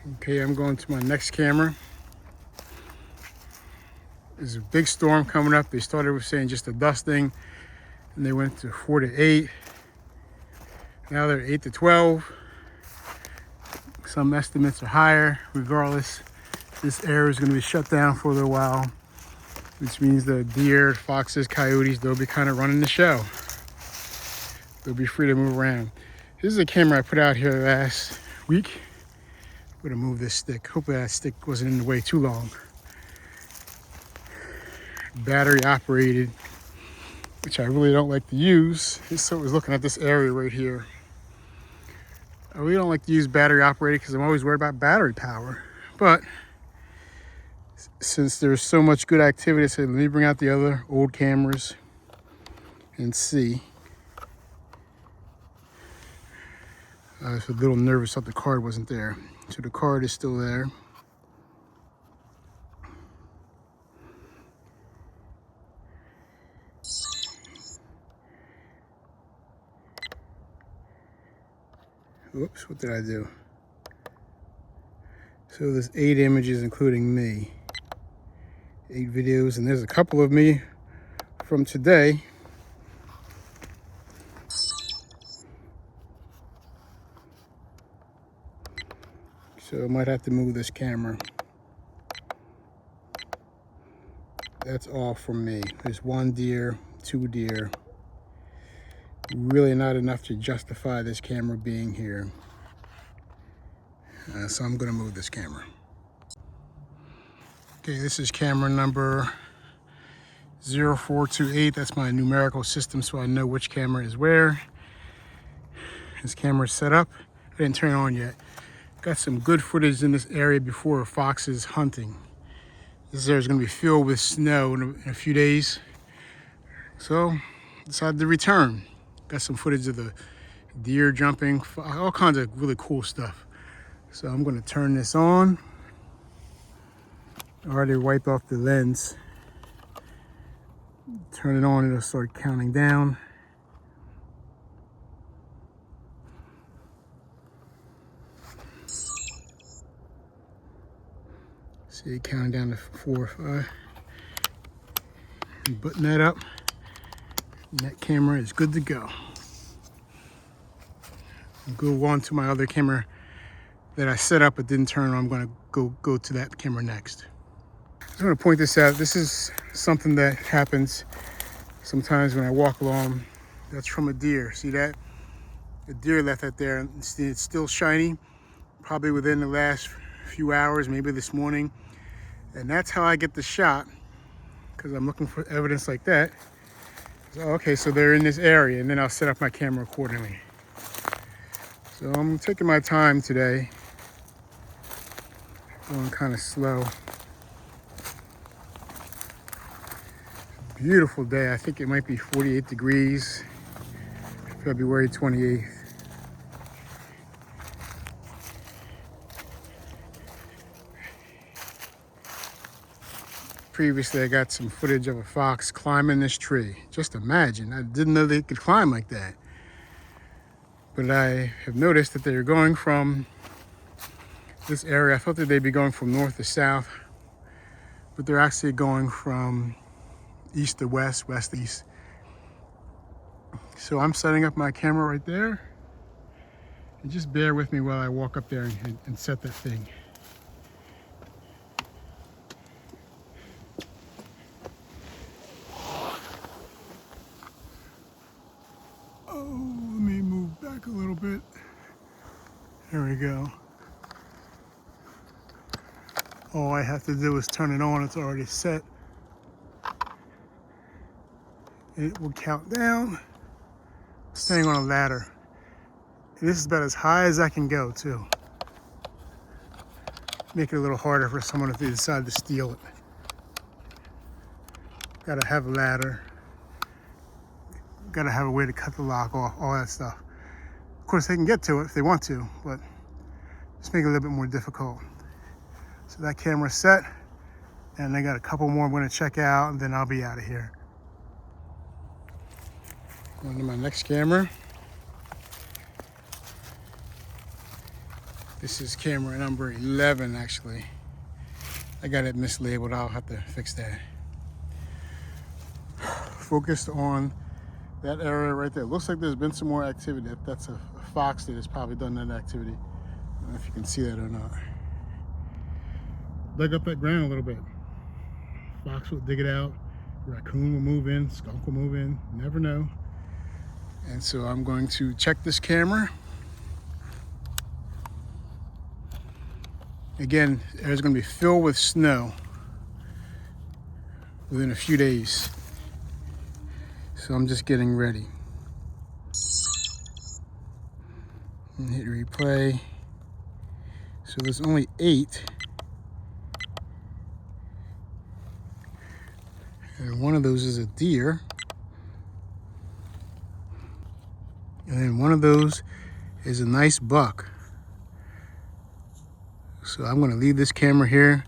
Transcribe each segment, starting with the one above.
Okay, I'm going to my next camera. There's a big storm coming up. They started with saying just a dusting, and they went to 4 to 8. Now they're 8 to 12. Some estimates are higher. Regardless, this area is going to be shut down for a little while, which means the deer, foxes, coyotes, they'll be kind of running the show. They'll be free to move around. This is a camera I put out here last week. I'm gonna move this stick. Hopefully that stick wasn't in the way too long. Battery operated, which I really don't like to use. So I was looking at this area right here. I really don't like to use battery operated because I'm always worried about battery power. But since there's so much good activity, I said, let me bring out the other old cameras and see. I was a little nervous that the card wasn't there. So the card is still there. Oops, what did I do? So there's 8 images, including me. 8 videos, and there's a couple of me from today. So I might have to move this camera. That's all from me. There's 1 deer, 2 deer. Really not enough to justify this camera being here. So I'm gonna move this camera. Okay, this is camera number 0428. That's my numerical system, so I know which camera is where. This camera is set up. I didn't turn it on yet. Got some good footage in this area before foxes hunting. This area is going to be filled with snow in a few days. So decided to return. Got some footage of the deer jumping, all kinds of really cool stuff. So I'm going to turn this on. I already wiped off the lens. Turn it on, it'll start counting down. See it counting down to 4 or 5. Button that up. And that camera is good to go. I'll go on to my other camera that I set up but didn't turn on. I'm going to go to that camera next. I just want to point this out. This is something that happens sometimes when I walk along. That's from a deer. See that? The deer left that there. It's still shiny, probably within the last few hours, maybe this morning. And that's how I get the shot, because I'm looking for evidence like that. So, okay, so they're in this area, and then I'll set up my camera accordingly. So I'm taking my time today. Going kind of slow. Beautiful day. I think it might be 48 degrees, February 28th. Previously, I got some footage of a fox climbing this tree. Just imagine, I didn't know they could climb like that. But I have noticed that they're going from this area. I thought that they'd be going from north to south, but they're actually going from east to west, west to east. So I'm setting up my camera right there. And just bear with me while I walk up there and set that thing. Oh, let me move back a little bit. There we go. All I have to do is turn it on. It's already set. It will count down. Staying on a ladder. And this is about as high as I can go, too. Make it a little harder for someone if they decide to steal it. Gotta have a ladder. Gotta have a way to cut the lock off, all that stuff. Of course, they can get to it if they want to, but just make it a little bit more difficult. So that camera's set, and I got a couple more I'm gonna check out, and then I'll be out of here. On to my next camera. This is camera number 11, actually. I got it mislabeled. I'll have to fix that. Focused on that area right there. Looks like there's been some more activity. That's a fox that has probably done that activity. I don't know if you can see that or not. Dug up that ground a little bit. Fox will dig it out. Raccoon will move in. Skunk will move in. Never know. And so I'm going to check this camera. Again, it's going to be filled with snow within a few days. So I'm just getting ready. And hit replay. So there's only 8. And one of those is a deer. And then one of those is a nice buck. So I'm going to leave this camera here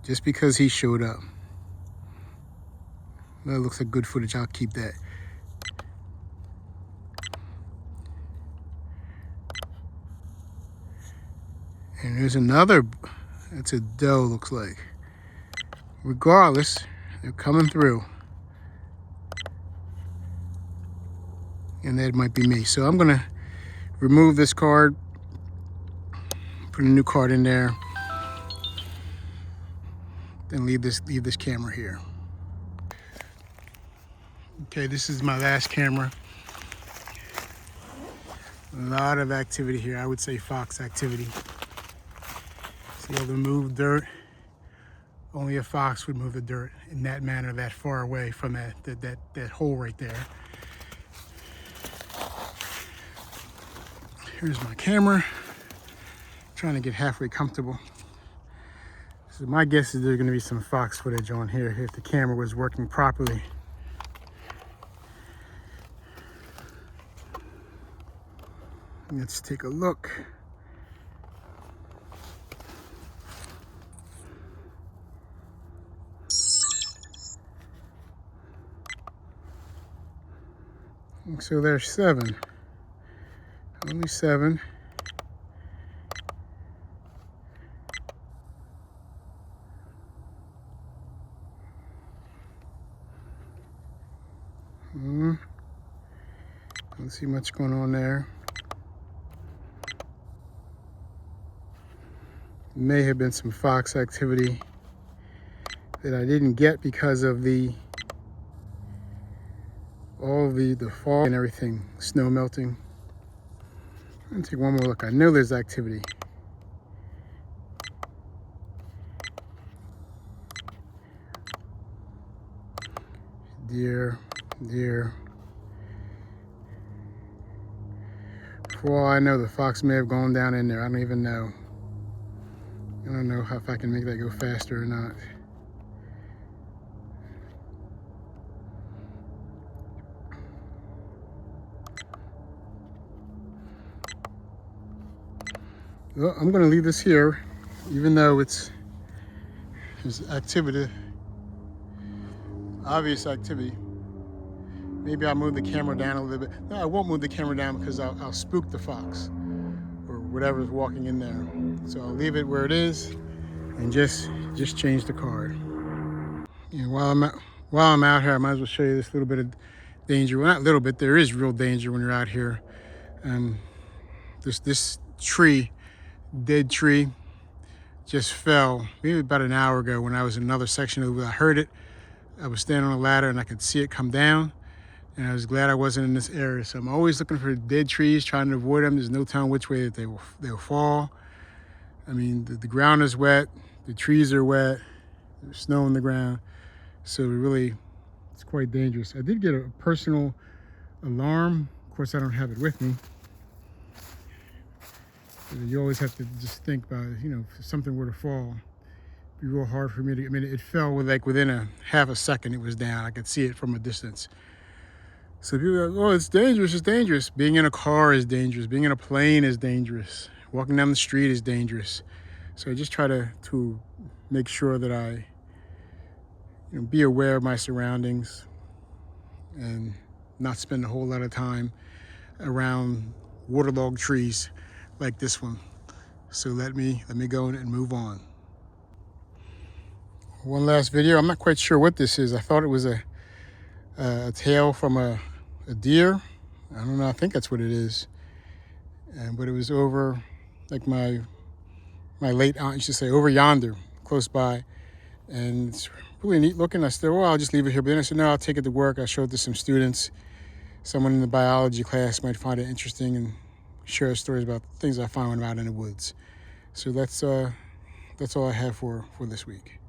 just because he showed up. That looks like good footage. I'll keep that. And there's another, that's a doe, looks like. Regardless, they're coming through. And that might be me. So I'm gonna remove this card, put a new card in there, then leave this camera here. Okay, this is my last camera. A lot of activity here. I would say fox activity. See all the moved dirt. Only a fox would move the dirt in that manner, that far away from that hole right there. Here's my camera. Trying to get halfway comfortable. So my guess is there's going to be some fox footage on here if the camera was working properly. Let's take a look. So there's 7. Only 7. Don't see much going on there. May have been some fox activity that I didn't get because of all the fog and everything, snow melting. I'm gonna take one more look. I know there's activity. Deer. For all I know, the fox may have gone down in there. I don't even know. I don't know if I can make that go faster or not. Well, I'm going to leave this here, even though there's activity, obvious activity. Maybe I'll move the camera down a little bit. No, I won't move the camera down because I'll spook the fox or whatever's walking in there. So I'll leave it where it is and just change the card. You know, while I'm out here, I might as well show you this little bit of danger. Well, not little bit. There is real danger when you're out here. This tree, dead tree, just fell maybe about an hour ago when I was in another section of it. I heard it. I was standing on a ladder and I could see it come down. And I was glad I wasn't in this area. So I'm always looking for dead trees, trying to avoid them. There's no telling which way that they'll fall. I mean, the ground is wet, the trees are wet, there's snow on the ground. So it's quite dangerous. I did get a personal alarm. Of course, I don't have it with me. You always have to just think about, if something were to fall, it'd be real hard for me to, it fell within a half a second, it was down. I could see it from a distance. So people are like, oh, it's dangerous. Being in a car is dangerous. Being in a plane is dangerous. Walking down the street is dangerous. So I just try to make sure that I be aware of my surroundings and not spend a whole lot of time around waterlogged trees like this one. So let me go and move on. One last video. I'm not quite sure what this is. I thought it was a tail from a deer. I don't know. I think that's what it is. But it was over, like my late aunt used to say, over yonder, close by. And it's really neat looking. I said, well, I'll just leave it here. But then I said, no, I'll take it to work. I showed it to some students. Someone in the biology class might find it interesting and share stories about things I found when I'm out in the woods. So that's all I have for this week.